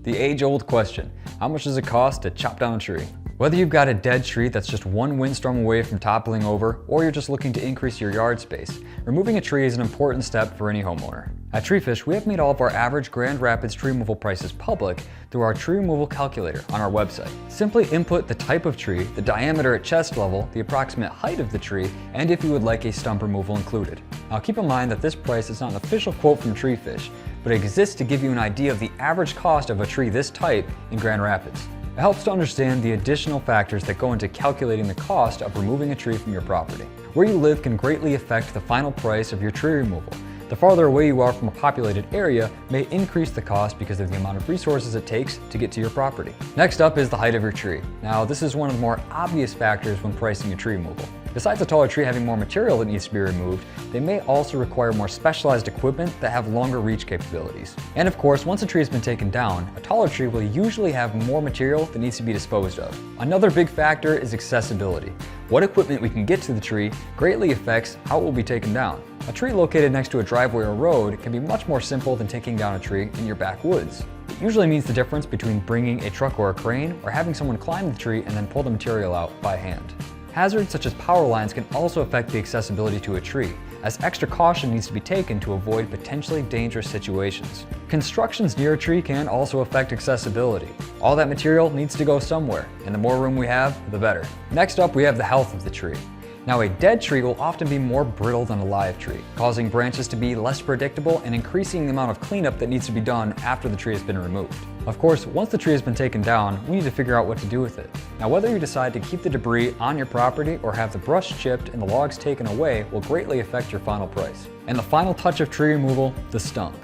The age-old question, how much does it cost to chop down a tree? Whether you've got a dead tree that's just one windstorm away from toppling over, or you're just looking to increase your yard space, removing a tree is an important step for any homeowner. At Treefish, we have made all of our average Grand Rapids tree removal prices public through our tree removal calculator on our website. Simply input the type of tree, the diameter at chest level, the approximate height of the tree, and if you would like a stump removal included. Now keep in mind that this price is not an official quote from Treefish, but it exists to give you an idea of the average cost of a tree this type in Grand Rapids. It helps to understand the additional factors that go into calculating the cost of removing a tree from your property. Where you live can greatly affect the final price of your tree removal. The farther away you are from a populated area may increase the cost because of the amount of resources it takes to get to your property. Next up is the height of your tree. Now, this is one of the more obvious factors when pricing a tree removal. Besides a taller tree having more material that needs to be removed, they may also require more specialized equipment that have longer reach capabilities. And of course, once a tree has been taken down, a taller tree will usually have more material that needs to be disposed of. Another big factor is accessibility. What equipment we can get to the tree greatly affects how it will be taken down. A tree located next to a driveway or road can be much more simple than taking down a tree in your backwoods. It usually means the difference between bringing a truck or a crane or having someone climb the tree and then pull the material out by hand. Hazards such as power lines can also affect the accessibility to a tree, as extra caution needs to be taken to avoid potentially dangerous situations. Constructions near a tree can also affect accessibility. All that material needs to go somewhere, and the more room we have, the better. Next up, we have the health of the tree. Now, a dead tree will often be more brittle than a live tree, causing branches to be less predictable and increasing the amount of cleanup that needs to be done after the tree has been removed. Of course, once the tree has been taken down, we need to figure out what to do with it. Now, whether you decide to keep the debris on your property or have the brush chipped and the logs taken away will greatly affect your final price. And the final touch of tree removal, the stump.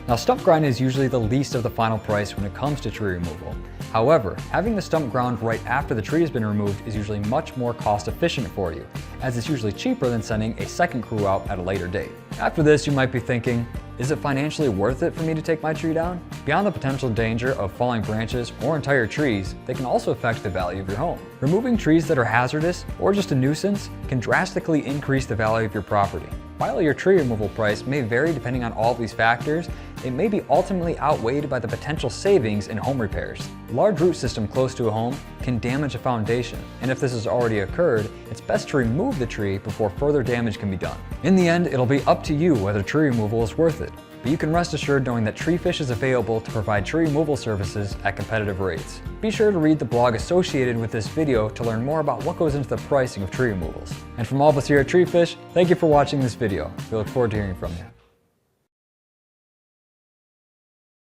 Now, stump grind is usually the least of the final price when it comes to tree removal. However, having the stump ground right after the tree has been removed is usually much more cost efficient for you, as it's usually cheaper than sending a second crew out at a later date. After this, you might be thinking, is it financially worth it for me to take my tree down? Beyond the potential danger of falling branches or entire trees, they can also affect the value of your home. Removing trees that are hazardous or just a nuisance can drastically increase the value of your property. While your tree removal price may vary depending on all of these factors, it may be ultimately outweighed by the potential savings in home repairs. A large root system close to a home can damage a foundation, and if this has already occurred, it's best to remove the tree before further damage can be done. In the end, it'll be up to you whether tree removal is worth it, but you can rest assured knowing that Treefish is available to provide tree removal services at competitive rates. Be sure to read the blog associated with this video to learn more about what goes into the pricing of tree removals. And from all of us here at Treefish, thank you for watching this video. We look forward to hearing from you.